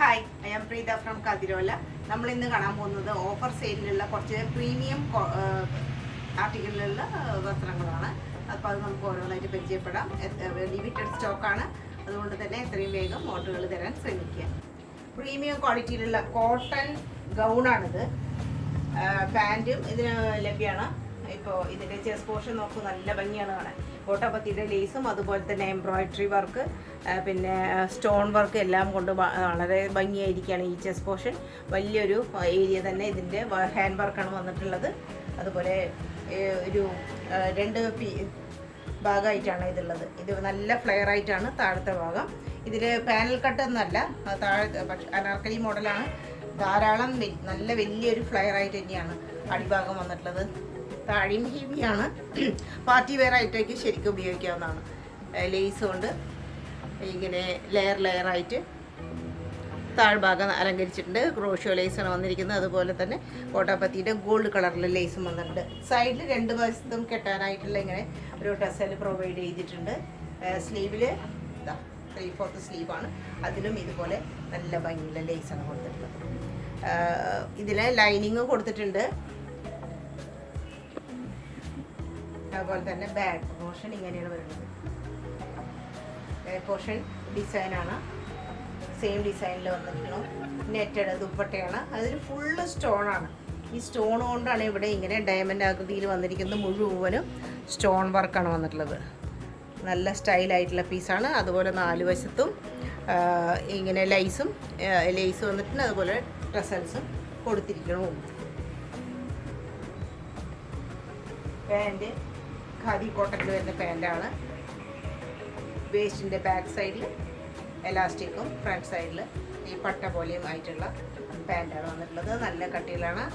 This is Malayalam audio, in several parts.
Hi, I am Preetha from Kathirola. നമ്മൾ ഇന്ന് കാണാൻ പോകുന്നത് ഓഫർ സെയിലിലുള്ള കുറച്ച് പ്രീമിയം ആർട്ടിക്കിളിലുള്ള വസ്ത്രങ്ങളാണ്. അപ്പോൾ അത് നമുക്ക് ഓരോന്നായിട്ട് പരിചയപ്പെടാം. ലിമിറ്റഡ് സ്റ്റോക്കാണ്, അതുകൊണ്ട് തന്നെ എത്രയും വേഗം ഓർഡറുകൾ തരാൻ ശ്രമിക്കുക. പ്രീമിയം ക്വാളിറ്റിയിലുള്ള കോട്ടൺ ഗൗണാണിത്. പാൻറ്റും ഇതിന് ലഭ്യമാണ്. ഇപ്പോൾ ഇതിൻ്റെ ചെസ്റ്റ് പോർഷൻ നോക്കൂ, നല്ല ഭംഗിയാണ് കാണാൻ. കോട്ടപ്പത്തിയുടെ ലേസും അതുപോലെ തന്നെ എംബ്രോയിഡറി വർക്ക്, പിന്നെ സ്റ്റോൺ വർക്ക് എല്ലാം കൊണ്ട് വളരെ ഭംഗിയായിരിക്കുകയാണ് ഈ ചെസ്റ്റ് പോർഷൻ. വലിയൊരു ഏരിയ തന്നെ ഇതിൻ്റെ ഹാൻഡ് വർക്കാണ് വന്നിട്ടുള്ളത്. അതുപോലെ ഒരു രണ്ട് ഭാഗമായിട്ടാണ് ഇതുള്ളത്. ഇത് നല്ല ഫ്ലെയർ ആയിട്ടാണ് താഴത്തെ ഭാഗം. ഇതിൽ പാനൽ കട്ട് എന്നല്ല, താഴത്തെ പക്ഷേ അനാർക്കലി മോഡലാണ്. ധാരാളം നല്ല വലിയൊരു ഫ്ലെയർ ആയിട്ട് തന്നെയാണ് അടിഭാഗം വന്നിട്ടുള്ളത്. താഴെയും ഹെവിയാണ്. പാർട്ടി വെയർ ആയിട്ടേക്ക് ശരിക്കും ഉപയോഗിക്കാവുന്നതാണ്. ലേസ് കൊണ്ട് ഇങ്ങനെ ലെയറായിട്ട് താഴ്ഭാഗം അലങ്കരിച്ചിട്ടുണ്ട്. ക്രോഷ്യോ ലേസാണ് വന്നിരിക്കുന്നത്. അതുപോലെ തന്നെ കോട്ടാപ്പത്തിയുടെ ഗോൾഡ് കളറിലെ ലേസും വന്നിട്ടുണ്ട്. സൈഡിൽ രണ്ട് വശത്തും കെട്ടാനായിട്ടുള്ള ഇങ്ങനെ ഒരു ടസൽ പ്രൊവൈഡ് ചെയ്തിട്ടുണ്ട്. സ്ലീവിൽ 3/4 സ്ലീവാണ്. അതിലും ഇതുപോലെ നല്ല ഭംഗിയുള്ള ലേസാണ് കൊടുത്തിട്ടുള്ളത്. ഇതിൽ ലൈനിങ് കൊടുത്തിട്ടുണ്ട്. അതുപോലെ തന്നെ ബാക്ക് പോർഷൻ ഇങ്ങനെയാണ് വരുന്നത്. ബാക്ക് പോർഷൻ ഡിസൈനാണ്, സെയിം ഡിസൈനിൽ വന്നിരിക്കണം. നെറ്റഡ് ദുപ്പട്ടയാണ്. അതിൽ ഫുള്ള് സ്റ്റോണാണ്. ഈ സ്റ്റോൺ കൊണ്ടാണ് ഇവിടെ ഇങ്ങനെ ഡയമണ്ട് ആകൃതിയിൽ വന്നിരിക്കുന്നത്. മുഴുവനും സ്റ്റോൺ വർക്കാണ് വന്നിട്ടുള്ളത്. നല്ല സ്റ്റൈലായിട്ടുള്ള പീസാണ്. അതുപോലെ 4 വശത്തും ഇങ്ങനെ ലേസ് വന്നിട്ടുണ്ട്. അതുപോലെ ടസൽസും കൊടുത്തിരിക്കണു. പാൻറ് ഖാദി കോട്ടണിൽ വരുന്ന പാൻറ്റാണ്. വേസ്റ്റിൻ്റെ ബാക്ക് സൈഡിൽ എലാസ്റ്റിക്കും ഫ്രണ്ട് സൈഡിൽ ഈ പട്ട പോലെയും ആയിട്ടുള്ള പാൻറ്റാണ് വന്നിട്ടുള്ളത്. നല്ല കട്ടിയിലാണ്,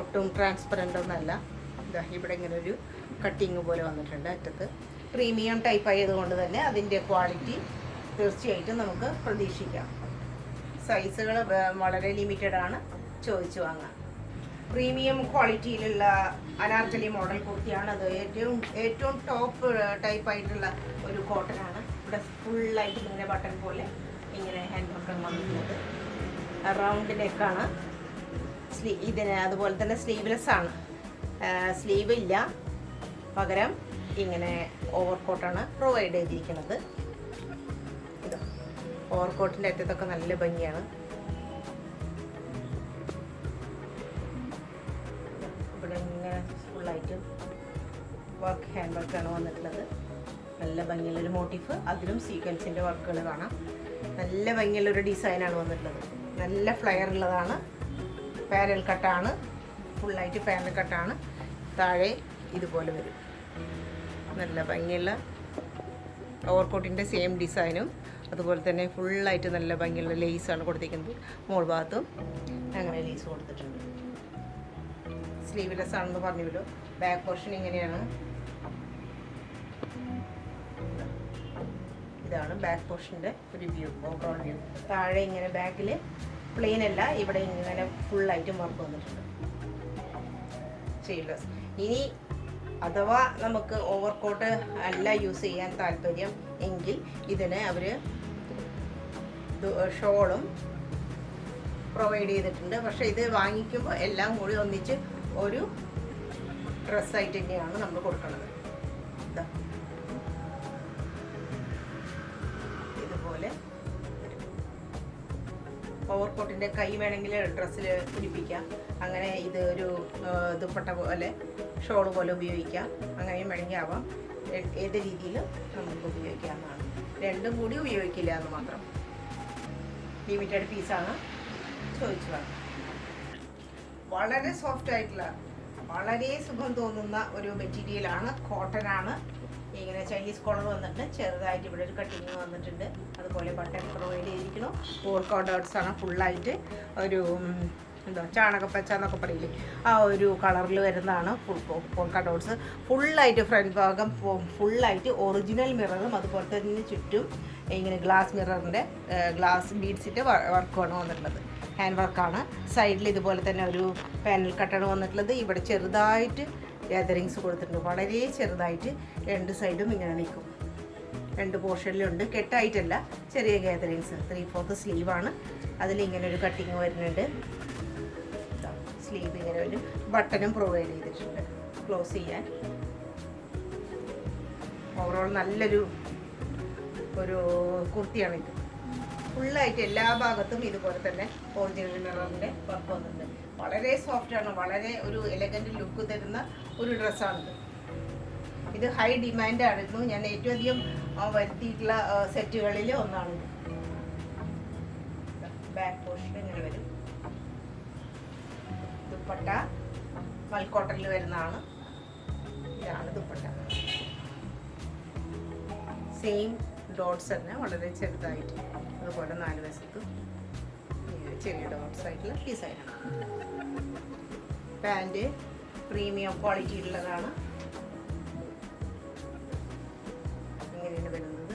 ഒട്ടും ട്രാൻസ്പെറൻ്റ് ഒന്നല്ല. ഇതാ ഇവിടെ ഇങ്ങനെ ഒരു കട്ടിങ് പോലെ വന്നിട്ടുണ്ട് അറ്റത്ത്. പ്രീമിയം ടൈപ്പ് ആയതുകൊണ്ട് തന്നെ അതിൻ്റെ ക്വാളിറ്റി തീർച്ചയായിട്ടും നമുക്ക് പ്രതീക്ഷിക്കാം. സൈസുകൾ വളരെ ലിമിറ്റഡ് ആണ്, ചോദിച്ചു വാങ്ങാം. പ്രീമിയം ക്വാളിറ്റിയിലുള്ള അനാർക്കലി മോഡൽ കുർത്തിയാണ്. അത് ഏറ്റവും ടോപ്പ് ടൈപ്പായിട്ടുള്ള ഒരു കോട്ടനാണ്. ഇവിടെ ഫുള്ളായിട്ട് ഇങ്ങനെ ബട്ടൺ പോലെ ഇങ്ങനെ ഹാൻഡ് വർക്കാണ് വന്നിട്ടുള്ളത്. റൗണ്ട് നെക്കാണ് ഇതിന്. അതുപോലെ തന്നെ സ്ലീവ്ലെസ് ആണ്. സ്ലീവ് ഇല്ല, പകരം ഇങ്ങനെ ഓവർകോട്ടാണ് പ്രൊവൈഡ് ചെയ്തിരിക്കുന്നത്. ഇത് ഓവർകോട്ടിൻ്റെ അറ്റത്തൊക്കെ നല്ല ഭംഗിയാണ്. ഇവിടെ ഇങ്ങനെ ഫുള്ളായിട്ട് വർക്ക് ഹാൻഡ് വർക്കാണ് വന്നിട്ടുള്ളത്. നല്ല ഭംഗിയുള്ളൊരു മോട്ടീഫ്, അതിലും സീക്വൻസിൻ്റെ വർക്കുകൾ കാണാം. നല്ല ഭംഗിയുള്ളൊരു ഡിസൈനാണ് വന്നിട്ടുള്ളത്. നല്ല ഫ്ലെയർ ഉള്ളതാണ്. പാനൽ കട്ടാണ്, ഫുള്ളായിട്ട് പാനൽ കട്ടാണ്. താഴെ ഇതുപോലെ വരും. നല്ല ഭംഗിയുള്ള ഓവർകോട്ടിൻ്റെ സെയിം ഡിസൈനും അതുപോലെ തന്നെ ഫുള്ളായിട്ട് നല്ല ഭംഗിയുള്ള ലേസാണ് കൊടുത്തിരിക്കുന്നത്. മോൾ ഭാഗത്തും അങ്ങനെ ലേസ് കൊടുത്തിട്ടുണ്ട്. സ്ലീവ്ലെസ് ആണെന്ന് പറഞ്ഞല്ലോ. ബാക്ക് പോർഷൻ ഇങ്ങനെയാണ്. ഇതാണ് ബാക്ക് പോർഷൻ്റെ ഒരു വ്യൂ, ഓവറോൾ വ്യൂ. താഴെ ഇങ്ങനെ ബാക്കിൽ പ്ലെയിൻ അല്ല, ഇവിടെ ഇങ്ങനെ ഫുള്ളായിട്ട് വർക്ക് വന്നിട്ടുണ്ട്. സ്ലീവ്ലെസ്. ഇനി അഥവാ നമുക്ക് ഓവർകോട്ട് അല്ല യൂസ് ചെയ്യാൻ താല്പര്യം എങ്കിൽ ഇതിന് അവർ ഷോളും പ്രൊവൈഡ് ചെയ്തിട്ടുണ്ട്. പക്ഷേ ഇത് വാങ്ങിക്കുമ്പോൾ എല്ലാം കൂടി ഒന്നിച്ച് ഒരു ഡ്രസ്സായിട്ട് തന്നെയാണ് നമ്മൾ കൊടുക്കുന്നത്. ഇതുപോലെ ഓവർകോട്ടിൻ്റെ കൈ വേണമെങ്കിൽ ഡ്രസ്സിൽ പിടിപ്പിക്കാം. അങ്ങനെ ഇത് ഒരു ദുപ്പട്ട പോലെ ഷോള് പോലെ ഉപയോഗിക്കാം. അങ്ങനെയും വേണമെങ്കിൽ ആവാം. ഏത് രീതിയിലും നമുക്ക് ഉപയോഗിക്കാവുന്നതാണ്. രണ്ടും കൂടി ഉപയോഗിക്കില്ല എന്ന് മാത്രം. ലിമിറ്റഡ് പീസാണ്, ചോദിച്ചു വേണം. വളരെ സോഫ്റ്റ് ആയിട്ടുള്ള, വളരെ സുഖം തോന്നുന്ന ഒരു മെറ്റീരിയലാണ്. കോട്ടനാണ്. ഇങ്ങനെ ചൈനീസ് കോളർ വന്നിട്ട് ചെറുതായിട്ട് ഇവിടെ ഒരു കട്ടിങ് വന്നിട്ടുണ്ട്. അതുപോലെ ബട്ടൺ പ്രൊവൈഡ് ചെയ്തിരിക്കുന്നു. പോൾക്ക ഡോട്ട്സ് ആണ്. ഫുള്ളായിട്ട് ഒരു ചാണകപ്പച്ച എന്നൊക്കെ പറയില്ലേ, ആ ഒരു കളറിൽ വരുന്നതാണ് പോൾക്ക ഡോട്ട്സ്. ഫുള്ളായിട്ട് ഫ്രണ്ട് ഭാഗം ഫുള്ളായിട്ട് ഒറിജിനൽ മിററും അതുപോലെ തന്നെ ചുറ്റും ഇങ്ങനെ ഗ്ലാസ് മിററിൻ്റെ ഗ്ലാസ് ബീഡ്സിൻ്റെ വർക്കുമാണ് വന്നിട്ടുള്ളത്. ഹാൻഡ് വർക്കാണ്. സൈഡിൽ ഇതുപോലെ തന്നെ ഒരു പാനൽ കട്ടാണ് വന്നിട്ടുള്ളത്. ഇവിടെ ചെറുതായിട്ട് ഗ്യാതറിങ്സ് കൊടുത്തിട്ടുണ്ട്. വളരെ ചെറുതായിട്ട് രണ്ട് സൈഡും ഇങ്ങനെ നിൽക്കും. രണ്ട് പോർഷനിലുണ്ട്, കെട്ടായിട്ടല്ല, ചെറിയ ഗ്യാതറിങ്സ്. 3/4 സ്ലീവാണ്. അതിലിങ്ങനെ ഒരു കട്ടിങ് വരുന്നുണ്ട്. സ്ലീവ് ഇങ്ങനെ ഒരു ബട്ടണും പ്രൊവൈഡ് ചെയ്തിട്ടുണ്ട് ക്ലോസ് ചെയ്യാൻ. ഓവറോൾ നല്ലൊരു കുർത്തിയാണിത്. ഫുള്ളായിട്ട് എല്ലാ ഭാഗത്തും ഇതുപോലെ തന്നെ ഒറിജിനൽ മിററിൻ്റെ വർക്ക് വന്നിട്ടുണ്ട്. വളരെ സോഫ്റ്റാണ്, വളരെ ഒരു എലഗൻറ്റ് ലുക്ക് തരുന്ന ഒരു ഡ്രസ്സാണിത്. ഇത് ഹൈ ഡിമാൻഡായിരുന്നു. ഞാൻ ഏറ്റവും അധികം വരുത്തിയിട്ടുള്ള സെറ്റുകളിൽ ഒന്നാണിത്. ബാക്ക് പോർഷൻ ഇങ്ങനെ വരും. ദുപ്പട്ട മൽക്കോട്ടനിൽ വരുന്നതാണ്. ഇതാണ് ദുപ്പട്ട. സെയിം ഡോട്ട്സ് തന്നെ വളരെ ചെറുതായിട്ട്, അതുപോലെ 4 വശത്തും ചെറിയ ഡോട്ട്സ് ആയിട്ടുള്ള ഡിസൈനാണ്. പാൻറ് പ്രീമിയം ക്വാളിറ്റി ഉള്ളതാണ്. ഇങ്ങനെയാണ് വരുന്നത്.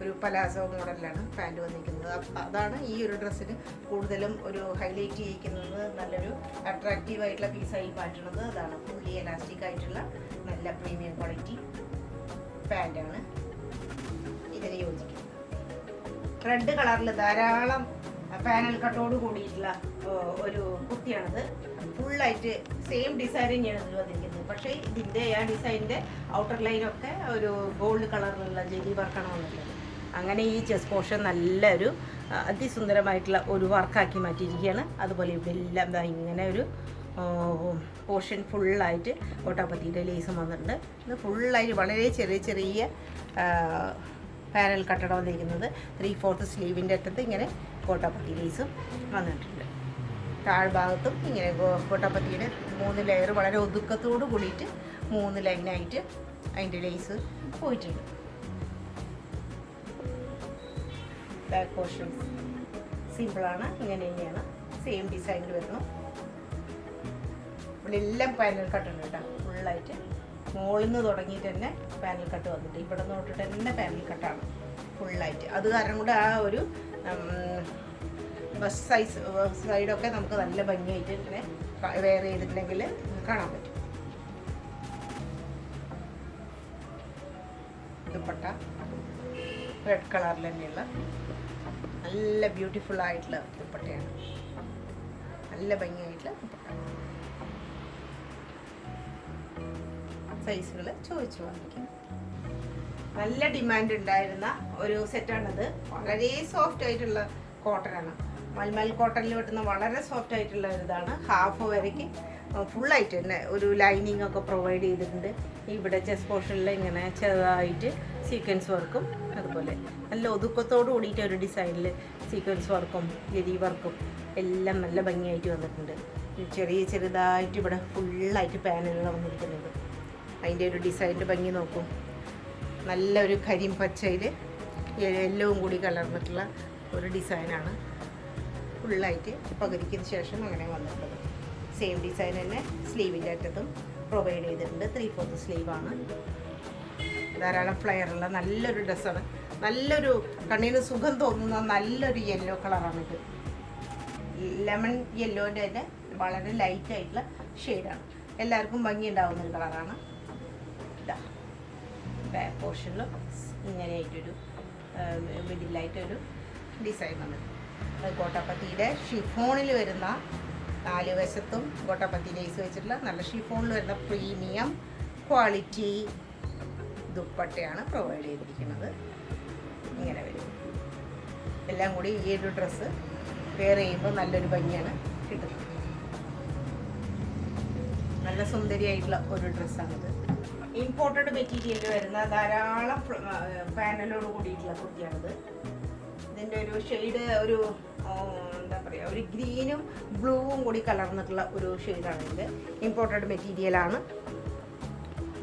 ഒരു പലാസോ മോഡലിലാണ് പാൻറ് വന്നിരിക്കുന്നത്. അതാണ് ഈ ഒരു ഡ്രസ്സിന് കൂടുതലും ഒരു ഹൈലൈറ്റ് ചെയ്യിക്കുന്നത്. നല്ലൊരു അട്രാക്റ്റീവ് ആയിട്ടുള്ള പീസായി മാറ്റുന്നത് അതാണ്. ഫുള്ളി എലാസ്റ്റിക് ആയിട്ടുള്ള നല്ല പ്രീമിയം ക്വാളിറ്റി പാൻറ്റാണ്. ഇതിന് യോജിക്കും. റെഡ് കളറിൽ ധാരാളം പാനൽ കട്ടോട് കൂടിയിട്ടുള്ള ഒരു കുർത്തിയാണിത്. ഫുള്ളായിട്ട് സെയിം ഡിസൈൻ തന്നെയാണ് ഇതിൽ വന്നിരിക്കുന്നത്. പക്ഷേ ഇതിൻ്റെ ആ ഡിസൈനിൻ്റെ ഔട്ടർ ലൈനൊക്കെ ഒരു ഗോൾഡ് കളറിലുള്ള ജെലി വർക്കാണ് വന്നിട്ടുള്ളത്. അങ്ങനെ ഈ ചെസ്റ്റ് പോർഷൻ നല്ലൊരു അതിസുന്ദരമായിട്ടുള്ള ഒരു വർക്കാക്കി മാറ്റിയിരിക്കുകയാണ്. അതുപോലെ ഇവിടെ എല്ലാം ഇങ്ങനെ ഒരു പോർഷൻ ഫുള്ളായിട്ട് കോട്ടാപ്പത്തിയുടെ ലേസും വന്നിട്ടുണ്ട്. ഇത് ഫുള്ളായിട്ട് വളരെ ചെറിയ പാനൽ കട്ടട വന്നിരിക്കുന്നത്. 3/4 സ്ലീവിൻ്റെ അറ്റത്ത് ഇങ്ങനെ കോട്ടാപ്പത്തി ലേസും വന്നിട്ടുണ്ട്. താഴ്ഭാഗത്തും ഇങ്ങനെ കോട്ടാപ്പത്തിയുടെ 3 ലെയർ വളരെ ഒതുക്കത്തോട് കൂടിയിട്ട് 3 ലൈനായിട്ട് അതിൻ്റെ ലേസ് പോയിട്ടുണ്ട്. ബാക്ക് പോർഷൻ സിമ്പിളാണ്. ഇങ്ങനെ തന്നെയാണ്. സെയിം ഡിസൈനിൽ വരുന്നു. ഇവിടെ എല്ലാം പാനൽ കട്ടുണ്ട് കേട്ടോ. ഫുള്ളായിട്ട് മുകളിൽ നിന്ന് തുടങ്ങിയിട്ട് തന്നെ പാനൽ കട്ട് വന്നിട്ട് ഇവിടെ നിന്ന് തൊട്ടിട്ട് തന്നെ പാനൽ കട്ടാണ് ഫുള്ളായിട്ട്. അത് കാരണം കൂടെ ആ ഒരു ബസ് സൈഡൊക്കെ നമുക്ക് നല്ല ഭംഗിയായിട്ട് ഇങ്ങനെ വെയർ ചെയ്തിട്ടുണ്ടെങ്കിൽ കാണാൻ പറ്റും. ദുപ്പട്ട റെഡ് കളറിൽ തന്നെയുള്ള നല്ല ബ്യൂട്ടിഫുൾ ആയിട്ടുള്ള ദുപ്പട്ടയാണ്. നല്ല ഭംഗിയായിട്ടുള്ള ദുപ്പട്ട. സൈസുകൾ ചോദിച്ചു വാങ്ങിക്കും. നല്ല ഡിമാൻഡ് ഉണ്ടായിരുന്ന ഒരു സെറ്റാണിത്. വളരെ സോഫ്റ്റ് ആയിട്ടുള്ള കോട്ടനാണ്. മൽമൽ കോട്ടണിൽ കിട്ടുന്ന വളരെ സോഫ്റ്റ് ആയിട്ടുള്ള ഇതാണ്. ഹാഫ് വരയ്ക്ക് ഫുള്ളായിട്ട് തന്നെ ഒരു ലൈനിങ് ഒക്കെ പ്രൊവൈഡ് ചെയ്തിട്ടുണ്ട്. ഇവിടെ ചെസ്റ്റ് പോർഷനിൽ ഇങ്ങനെ ചെറുതായിട്ട് സീക്വൻസ് വർക്കും അതുപോലെ നല്ല ഒതുക്കത്തോട് കൂടിയിട്ട് ഒരു ഡിസൈനിൽ സീക്വൻസ് വർക്കും ജെരി വർക്കും എല്ലാം നല്ല ഭംഗിയായിട്ട് വന്നിട്ടുണ്ട്. ചെറുതായിട്ട് ഇവിടെ ഫുള്ളായിട്ട് പാനലുകൾ വന്നിരിക്കുന്നുണ്ട്. അതിൻ്റെ ഒരു ഡിസൈനിൻ്റെ ഭംഗി നോക്കും. നല്ലൊരു കരിം പച്ചയിൽ യെല്ലോവും കൂടി കലർന്നിട്ടുള്ള ഒരു ഡിസൈനാണ്. ഫുള്ളായിട്ട് പകുതിക്ക് ശേഷം അങ്ങനെ വന്നിട്ടുള്ളത്. സെയിം ഡിസൈൻ തന്നെ സ്ലീവിൻ്റെ അറ്റത്തും പ്രൊവൈഡ് ചെയ്തിട്ടുണ്ട്. 3/4 സ്ലീവാണ്. ധാരാളം ഫ്ലെയറുള്ള നല്ലൊരു ഡ്രസ്സാണ്. നല്ലൊരു കണ്ണിന് സുഖം തോന്നുന്ന നല്ലൊരു യെല്ലോ കളറാണിത്. ലെമൺ യെല്ലോൻ്റെ തന്നെ വളരെ ലൈറ്റ് ആയിട്ടുള്ള ഷെയ്ഡാണ്. എല്ലാവർക്കും ഭംഗി ഉണ്ടാകുന്ന ഒരു കളറാണ്. ബാക്ക് പോർഷനിലും ഇങ്ങനെയായിട്ടൊരു മിഡിലായിട്ടൊരു ഡിസൈൻ വന്നത്. കോട്ടാപ്പത്തിയുടെ ഷിഫോണിൽ വരുന്ന 4 വശത്തും കോട്ടാപ്പത്തി ലേസ് വെച്ചിട്ടുള്ള നല്ല ഷിഫോണിൽ വരുന്ന പ്രീമിയം ക്വാളിറ്റി ദുപ്പട്ടയാണ് പ്രൊവൈഡ് ചെയ്തിരിക്കുന്നത്. ഇങ്ങനെ വരും. എല്ലാം കൂടി ഈ ഒരു ഡ്രസ്സ് വെയർ ചെയ്യുമ്പോൾ നല്ലൊരു ഭംഗിയാണ് കിട്ടുന്നത്. നല്ല സുന്ദരിയായിട്ടുള്ള ഒരു ഡ്രസ്സാണിത്. ഇമ്പോർട്ടഡ് മെറ്റീരിയൽ വരുന്ന ധാരാളം പാനലോട് കൂടിയിട്ടുള്ള കുർത്തിയാണിത്. ഇതിൻ്റെ ഒരു ഷെയ്ഡ് ഒരു എന്താ പറയുക, ഒരു ഗ്രീനും ബ്ലൂവും കൂടി കലർന്നിട്ടുള്ള ഒരു ഷെയ്ഡാണ്. ഇത് ഇമ്പോർട്ടഡ് മെറ്റീരിയലാണ്.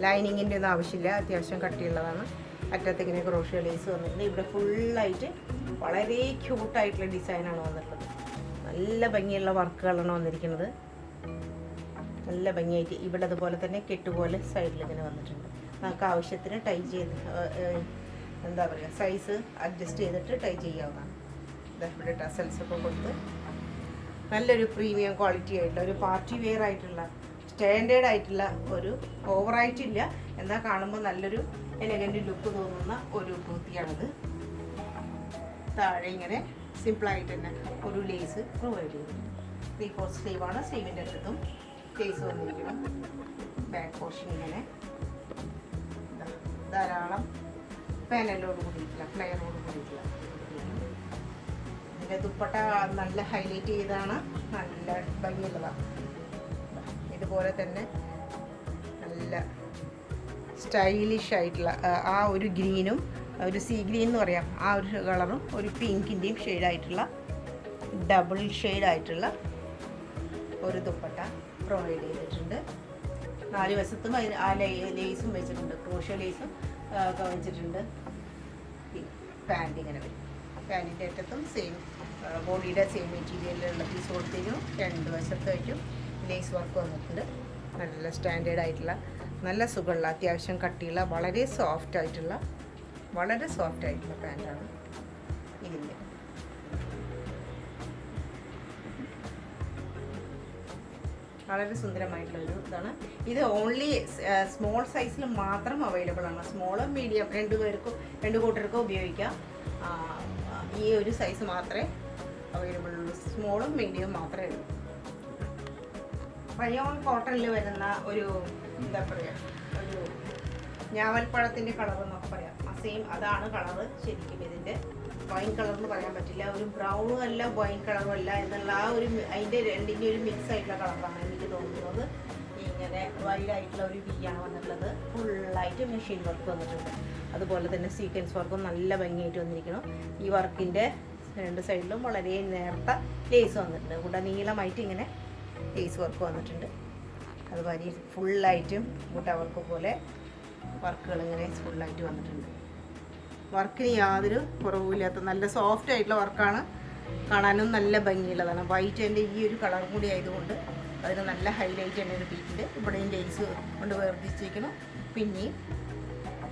ലൈനിങ്ങിൻ്റെ ഒന്നും ആവശ്യമില്ല. അത്യാവശ്യം കട്ടിയുള്ളതാണ്. അറ്റത്ത് ഇങ്ങനെ ക്രോഷ്യ ലേസ് വന്നിട്ടുണ്ട്. ഇവിടെ ഫുള്ളായിട്ട് വളരെ ക്യൂട്ടായിട്ടുള്ള ഡിസൈനാണ് വന്നിട്ടുള്ളത്. നല്ല ഭംഗിയുള്ള വർക്കുകളാണ് വന്നിരിക്കുന്നത്. നല്ല ഭംഗിയായിട്ട് ഇവിടെ അതുപോലെ തന്നെ കെട്ടുപോലെ സൈഡിൽ ഇങ്ങനെ വന്നിട്ടുണ്ട്. നമുക്ക് ആവശ്യത്തിന് ടൈ ചെയ്ത് എന്താ പറയുക സൈസ് അഡ്ജസ്റ്റ് ചെയ്തിട്ട് ടൈ ചെയ്യാവുന്നതാണ്. ഇവിടെ ടസൽസൊക്കെ കൊടുത്ത് നല്ലൊരു പ്രീമിയം ക്വാളിറ്റി ആയിട്ടുള്ള ഒരു പാർട്ടി വെയർ ആയിട്ടുള്ള സ്റ്റാൻഡേർഡ് ആയിട്ടുള്ള ഒരു ഓവറായിട്ടില്ല എന്നാൽ കാണുമ്പോൾ നല്ലൊരു എലഗൻറ്റ് ലുക്ക് തോന്നുന്ന ഒരു കുർത്തിയാണിത്. താഴെ ഇങ്ങനെ സിമ്പിളായിട്ട് തന്നെ ഒരു ലേസ് പ്രൊവൈഡ് ചെയ്യും. 3/4 സ്ലീവാണ്. സ്ലീവിൻ്റെ അടുത്തും ലേസ് വന്നിരിക്കണം. ബാക്ക് പോർഷൻ ഇങ്ങനെ ധാരാളം പാനലോട് കൂടിയിട്ടില്ല, ഫ്ലെയറോട് കൂടിയിട്ടില്ല. ഇതിൻ്റെ ദുപ്പട്ട നല്ല ഹൈലൈറ്റ് ചെയ്താണ്, നല്ല ഭംഗിയുള്ളതാണ്. ഇതുപോലെ തന്നെ നല്ല സ്റ്റൈലിഷ് ആയിട്ടുള്ള ആ ഒരു ഗ്രീനും ഒരു സീ ഗ്രീൻ എന്ന് പറയാം, ആ ഒരു കളറും ഒരു പിങ്കിൻ്റെയും ഷെയ്ഡായിട്ടുള്ള ഡബിൾ ഷെയ്ഡായിട്ടുള്ള ഒരു ദുപ്പട്ട പ്രൊവൈഡ് ചെയ്തിട്ടുണ്ട്. 4 വശത്തും ആ ലേസും വെച്ചിട്ടുണ്ട്, ക്രോഷ്യോ ലേസും ഒക്കെ വെച്ചിട്ടുണ്ട്. പാൻറ് ഇങ്ങനെ വരും. പാൻറ്റിൻ്റെ അറ്റത്തും സെയിം ബോഡിയുടെ സെയിം മെറ്റീരിയലിലുള്ള പീസ് കൊടുത്തിരിക്കും. 2 വശത്തായിട്ടും ലേസ് വർക്ക് വന്നിട്ടുണ്ട്. നല്ല സ്റ്റാൻഡേർഡ് ആയിട്ടുള്ള, നല്ല സുഖമുള്ള, അത്യാവശ്യം കട്ടിയുള്ള, വളരെ സോഫ്റ്റ് ആയിട്ടുള്ള പാൻറ്റാണ് ഇതിൻ്റെ. വളരെ സുന്ദരമായിട്ടുള്ളൊരു ഇതാണ്. ഇത് ഓൺലി സ്മോൾ സൈസിൽ മാത്രം അവൈലബിൾ ആണ്. സ്മോളും മീഡിയം രണ്ട് കൂട്ടർക്കും ഉപയോഗിക്കാം. ഈ ഒരു സൈസ് മാത്രമേ അവൈലബിൾ ഉള്ളൂ. സ്മോളും മീഡിയവും മാത്രമേ ഉള്ളൂ. റയോൺ കോട്ടണിൽ വരുന്ന ഒരു എന്താ പറയുക, ഒരു ഞാവൽപ്പഴത്തിൻ്റെ കളർ എന്നൊക്കെ പറയാം. സെയിം അതാണ് കളറ് ശരിക്കും. ഇതിൻ്റെ വൈൻ കളർ എന്ന് പറയാൻ പറ്റില്ല, ഒരു ബ്രൗണും അല്ല വൈൻ കളറും അല്ല എന്നുള്ള ആ ഒരു അതിൻ്റെ രണ്ടിൻ്റെ ഒരു മിക്സ് ആയിട്ടുള്ള കളറാണ് എനിക്ക് തോന്നുന്നത്. ഇങ്ങനെ വൈഡായിട്ടുള്ള ഒരു ആണ് വന്നിട്ടുള്ളത്. ഫുള്ളായിട്ട് മെഷീൻ വർക്ക് വന്നിട്ടുണ്ട്. അതുപോലെ തന്നെ സീക്വൻസ് വർക്കും നല്ല ഭംഗിയായിട്ട് വന്നിരിക്കണം. ഈ വർക്കിൻ്റെ 2 സൈഡിലും വളരെ നേർത്ത ലേസ് വന്നിട്ടുണ്ട്. കൂടെ നീളമായിട്ട് ഇങ്ങനെ ലേസ് വർക്ക് വന്നിട്ടുണ്ട്. അതുപോലെ ഫുള്ളായിട്ടും ബുട്ട വർക്ക് പോലെ വർക്കുകൾ ഇങ്ങനെ ഫുള്ളായിട്ട് വന്നിട്ടുണ്ട്. വർക്കിന് യാതൊരു കുറവുമില്ലാത്ത നല്ല സോഫ്റ്റ് ആയിട്ടുള്ള വർക്കാണ്. കാണാനും നല്ല ഭംഗിയുള്ളതാണ്. വൈറ്റ് എൻ്റെ ഈ ഒരു കളറും കൂടി ആയതുകൊണ്ട് അതിന് നല്ല ഹൈലൈറ്റ് തന്നെ ഒരു പീക്കിൽ ഇവിടെയും ലേസ് കൊണ്ട് വേർതിരിച്ചിരിക്കണം. പിന്നെയും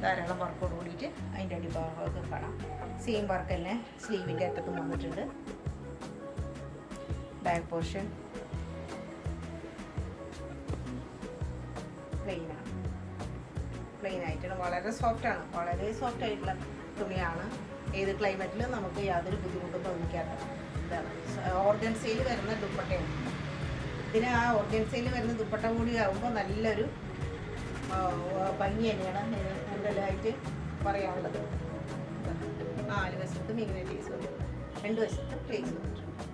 ധാരാളം വർക്കോട് കൂടിയിട്ട് അതിൻ്റെ അടിഭാഗമൊക്കെ കാണാം. സെയിം വർക്ക് തന്നെ സ്ലീവിൻ്റെ അറ്റത്തും വന്നിട്ടുണ്ട്. ബാക്ക് പോർഷൻ പ്ലെയിൻ ആയിട്ടാണ്. വളരെ സോഫ്റ്റ് ആയിട്ടുള്ള തുണിയാണ്. ഏത് ക്ലൈമറ്റിലും നമുക്ക് യാതൊരു ബുദ്ധിമുട്ടും തോന്നിക്കാത്ത ഇതാണ്. ഓർഗൻസയിൽ വരുന്ന ദുപ്പട്ടയാണ്. ഇതിന് ആ ഓർഗൻസയിൽ വരുന്ന ദുപ്പട്ട കൂടി ആകുമ്പോൾ നല്ലൊരു ഭംഗി തന്നെയാണ് കൂടുതലായിട്ട് പറയാനുള്ളത്. 4 വശത്തും ഇങ്ങനെ ലേസ് വന്നിട്ടുണ്ട്. 2 വശത്തും ലേസ് വന്നിട്ടുണ്ട്.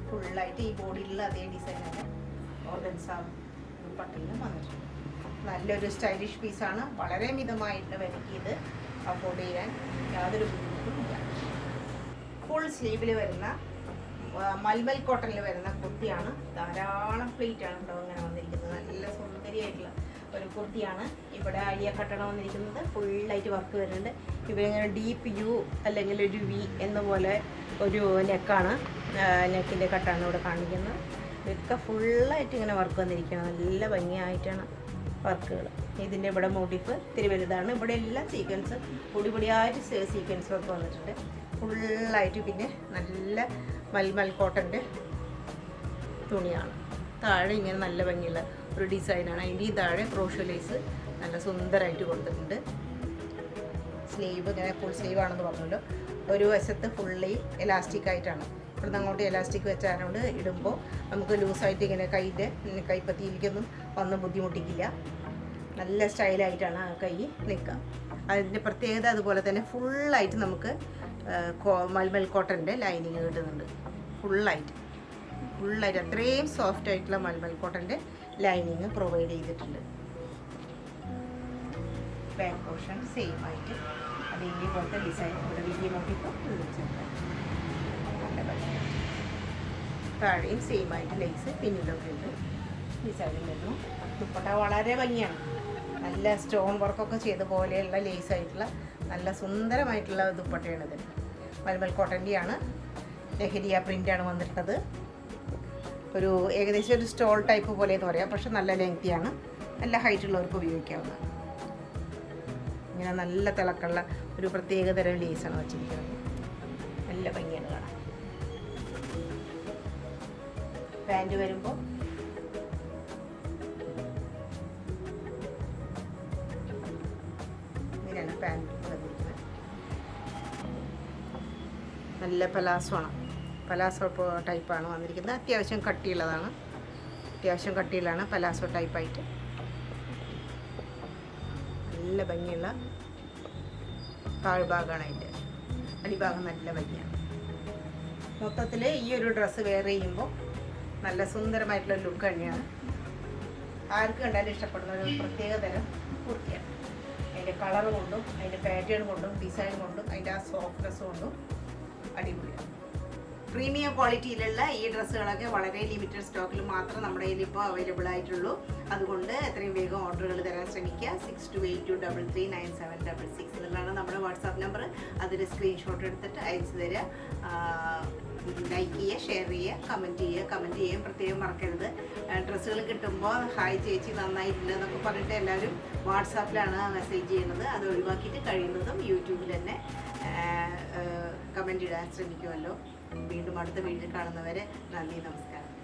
ഫുള്ളായിട്ട് ഈ ബോഡിയിലുള്ള അതേ ഡിസൈനാണ് ഓർഗൻസ ദുപ്പട്ടയിലും വന്നിട്ടുണ്ട്. നല്ലൊരു സ്റ്റൈലിഷ് പീസാണ്. വളരെ മിതമായിട്ട് വിലയ്ക്ക് ഇത് അഫോർഡ് ചെയ്യാൻ യാതൊരു ബുദ്ധിമുട്ടും ഇല്ല. ഫുൾ സ്ലീവിൽ വരുന്ന മൽമൽ കോട്ടണിൽ വരുന്ന കുർത്തിയാണ്. ധാരാളം പ്ലേറ്റാണ് കേട്ടോ ഇങ്ങനെ വന്നിരിക്കുന്നത്. നല്ല സുന്ദരിയായിട്ടുള്ള ഒരു കുർത്തിയാണ്. ഇവിടെ അഴിയ കട്ടണം വന്നിരിക്കുന്നത്. ഫുള്ളായിട്ട് വർക്ക് വരുന്നുണ്ട്. ഇവിടെ ഇങ്ങനെ ഡീപ്പ് യു അല്ലെങ്കിൽ ഒരു വി എന്ന പോലെ ഒരു നെക്കാണ്, നെക്കിൻ്റെ കട്ടാണ് ഇവിടെ കാണിക്കുന്നത്. ഇതൊക്കെ ഫുള്ളായിട്ട് ഇങ്ങനെ വർക്ക് വന്നിരിക്കുകയാണ്. നല്ല ഭംഗിയായിട്ടാണ് വർക്കുകൾ. ഇതിൻ്റെ ഇവിടെ മോട്ടീഫ് ഇത്തിരി വലുതാണ്. ഇവിടെ എല്ലാം സീക്വൻസ് പൊടിപൊടിയായിട്ട് സീക്വൻസ് വർക്ക് വന്നിട്ടുണ്ട്. ഫുള്ളായിട്ട് പിന്നെ നല്ല മൽമൽ കോട്ടൻ്റെ തുണിയാണ്. താഴെ ഇങ്ങനെ നല്ല ഭംഗിയുള്ള ഒരു ഡിസൈനാണ്. അതിൻ്റെ ഈ താഴെ ക്രോഷ്യോ ലേസ് നല്ല സുന്ദരമായിട്ട് കൊടുത്തിട്ടുണ്ട്. സ്ലീവ് ഇങ്ങനെ ഫുൾ സ്ലീവ് ആണെന്ന് പറഞ്ഞല്ലോ. ഒരു വശത്ത് ഫുള്ളി എലാസ്റ്റിക് ആയിട്ടാണ്. ഇവിടുന്ന് അങ്ങോട്ട് എലാസ്റ്റിക് വെച്ചാലോണ്ട് ഇടുമ്പോൾ നമുക്ക് ലൂസായിട്ട് ഇങ്ങനെ കൈപ്പത്തിയിലേക്കൊന്നും ഒന്നും ബുദ്ധിമുട്ടിക്കില്ല. നല്ല സ്റ്റൈലായിട്ടാണ് ആ കൈ നിൽക്കുക. അതിൻ്റെ പ്രത്യേകത അതുപോലെ തന്നെ ഫുള്ളായിട്ട് നമുക്ക് മൽമൽ കോട്ടൻ്റെ ലൈനിങ് കിട്ടുന്നുണ്ട്. ഫുള്ളായിട്ട് അത്രയും സോഫ്റ്റ് ആയിട്ടുള്ള മൽമൽ കോട്ടൻ്റെ ലൈനിങ് പ്രൊവൈഡ് ചെയ്തിട്ടുണ്ട്. ബാക്ക് പോർഷൻ സെയിം ആയിട്ട് അതേപോലത്തെ ഡിസൈൻ ഇവിടെ വലിയ മോട്ടിഫ് നല്ല ഭംഗിയായിട്ട്. താഴെയും സെയിം ആയിട്ട് ലേസ് പിന്നിലൊക്കെ ഉണ്ട്. ഡിസൈനും വരുന്നു. ദുപ്പട്ട വളരെ ഭംഗിയാണ്. നല്ല സ്റ്റോൺ വർക്കൊക്കെ ചെയ്ത പോലെയുള്ള ലേസ് ആയിട്ടുള്ള നല്ല സുന്ദരമായിട്ടുള്ള ദുപ്പട്ടയാണിത്. മൽമൽ കോട്ടൻ്റെയാണ്. ലഹരിയ പ്രിൻ്റാണ് വന്നിട്ടുള്ളത്. ഒരു ഏകദേശം ഒരു സ്റ്റോൾ ടൈപ്പ് പോലെ എന്ന് പറയാം. പക്ഷെ നല്ല ലെങ്തിയാണ്. നല്ല ഹൈറ്റുള്ളവർക്ക് ഉപയോഗിക്കാവുന്നതാണ്. ഇങ്ങനെ നല്ല തിളക്കുള്ള ഒരു പ്രത്യേകതരം ലേസാണ് വച്ചിരിക്കുന്നത്. നല്ല ഭംഗിയാണ് കാണാൻ. പാൻറ് വരുമ്പോൾ ഇങ്ങനെയാണ് പാൻറ് വന്നിരിക്കുന്നത്. നല്ല നല്ല പലാസോ ആണ്. പലാസോ ടൈപ്പാണ് വന്നിരിക്കുന്നത്. അത്യാവശ്യം കട്ടിയുള്ളതാണ്. അത്യാവശ്യം കട്ടിയിലാണ് പലാസോ ടൈപ്പായിട്ട്. നല്ല ഭംഗിയുള്ള താഴ്ഭാഗമാണ് അതിൻ്റെ. അടിഭാഗം നല്ല ഭംഗിയാണ്. മൊത്തത്തിൽ ഈ ഒരു ഡ്രസ്സ് വെയർ ചെയ്യുമ്പോൾ നല്ല സുന്ദരമായിട്ടുള്ള ലുക്ക് തന്നെയാണ്. ആർക്ക് കണ്ടാലും ഇഷ്ടപ്പെടുന്ന ഒരു പ്രത്യേക തരം കുർത്തിയാണ്. അതിൻ്റെ കളർ കൊണ്ടും അതിൻ്റെ പാറ്റേൺ കൊണ്ടും ഡിസൈൻ കൊണ്ടും അതിൻ്റെ ആ സോഫ്റ്റ്നെസ് കൊണ്ടും അടിപൊളിയാണ്. പ്രീമിയം ക്വാളിറ്റിയിലുള്ള ഈ ഡ്രസ്സുകളൊക്കെ വളരെ ലിമിറ്റഡ് സ്റ്റോക്കിൽ മാത്രം നമ്മുടെ കയ്യിൽ ഇപ്പോൾ അവൈലബിൾ ആയിട്ടുള്ളൂ. അതുകൊണ്ട് എത്രയും വേഗം ഓർഡറുകൾ തരാൻ ശ്രമിക്കുക. 6282339766 എന്നുള്ളതാണ് നമ്മുടെ വാട്സാപ്പ് നമ്പർ. അതിൽ സ്ക്രീൻഷോട്ട് എടുത്തിട്ട് അയച്ചു തരിക. ലൈക്ക് ചെയ്യുക, ഷെയർ ചെയ്യുക, കമൻറ്റ് ചെയ്യാൻ പ്രത്യേകം മറക്കരുത്. ഡ്രസ്സുകൾ കിട്ടുമ്പോൾ ഹായ് ചേച്ചി നന്നായിട്ടില്ല എന്നൊക്കെ പറഞ്ഞിട്ട് എല്ലാവരും വാട്സാപ്പിലാണ് മെസ്സേജ് ചെയ്യുന്നത്. അത് ഒഴിവാക്കിയിട്ട് കഴിയുന്നതും യൂട്യൂബിൽ തന്നെ കമൻറ്റ് ഇടാൻ ശ്രമിക്കുമല്ലോ. വീണ്ടും അടുത്ത വീഡിയോ കാണുന്നവരെ നന്ദി, നമസ്കാരം.